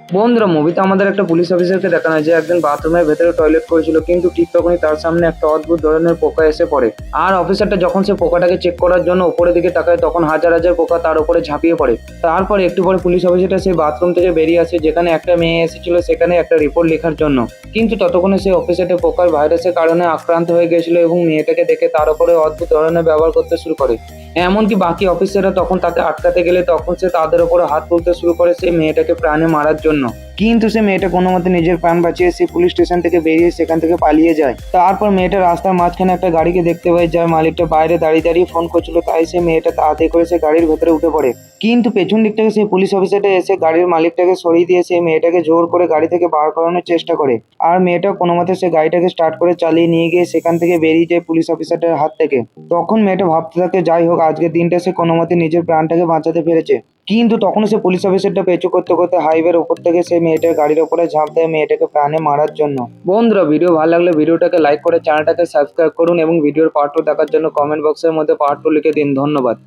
বন্ধুরা, মুভিতে আমাদের একটা পুলিশ অফিসারকে দেখানো হয় যে একদিন বাথরুমের ভেতরে টয়লেট করেছিল, কিন্তু ঠিক তখনই তার সামনে একটা অদ্ভুত ধরনের পোকা এসে পড়ে। আর অফিসারটা যখন সে পোকাটাকে চেক করার জন্য উপরের দিকে তাকায়, তখন হাজার হাজার পোকা তার উপরে ঝাঁপিয়ে পড়ে। তারপর একটু পরে পুলিশ অফিসারটা সেই বাথরুম থেকে বেরিয়ে আসে, যেখানে একটা মেয়ে এসেছিল সেখানে একটা রিপোর্ট লেখার জন্য। কিন্তু ততক্ষণে সেই অফিসারটা পোকার ভাইরাসের কারণে আক্রান্ত হয়ে গিয়েছিল এবং মেয়েটাকে দেখে তার উপরে অদ্ভুত ধরনের ব্যবহার করতে শুরু করে। এমনকি বাকি অফিসাররা তখন তাকে আটকাতে গেলে তখন সে তাদের উপরে হাত তুলতে শুরু করে সেই মেয়েটাকে প্রাণে মারার জন্য। কিন্তু সে মেয়েটা কোনো মতে নিজের প্রাণ বাঁচিয়ে সেই পুলিশ স্টেশন থেকে বেরিয়ে সেখান থেকে পালিয়ে যায়। তারপর মেয়েটা রাস্তার মাঝখানে একটা গাড়িকে দেখতে পায়, যার মালিকটা বাইরে দাঁড়িয়ে দাঁড়িয়ে ফোন করছিল। তাই সে মেয়েটা তাড়াতাড়ি করে সে গাড়ির ভেতরে উঠে পড়ে। কিন্তু পেছন দিক থেকে সেই পুলিশ অফিসারটা এসে গাড়ির মালিকটাকে সরিয়ে দিয়ে সেই মেয়েটাকে জোর করে গাড়ি থেকে বার করানোর চেষ্টা করে। আর মেয়েটা কোনো মতে সে গাড়িটাকে স্টার্ট করে চালিয়ে নিয়ে গিয়ে সেখান থেকে বেরিয়ে যায় পুলিশ অফিসারটার হাত থেকে। তখন মেয়েটা ভাবতে থাকে, যাই হোক, আজকের দিনটা সে কোনো মতে নিজের প্রাণটাকে বাঁচাতে পেরেছে। কিন্তু তখন সে পুলিশ অফিসারটা পেছু করতে করতে হাইওয়ের উপর থেকে সেই মেয়েটার গাড়ির উপরে ঝাঁপ দেয় মেয়েটাকে প্রাণে মারার জন্য। বন্ধুরা, ভিডিও ভালো লাগলে ভিডিওটাকে লাইক করে চ্যানেলটাকে সাবস্ক্রাইব করুন এবং ভিডিওর পার্ট 2 দেখার জন্য কমেন্ট বক্সের মধ্যে পার্ট 2 লিখে দিন। ধন্যবাদ।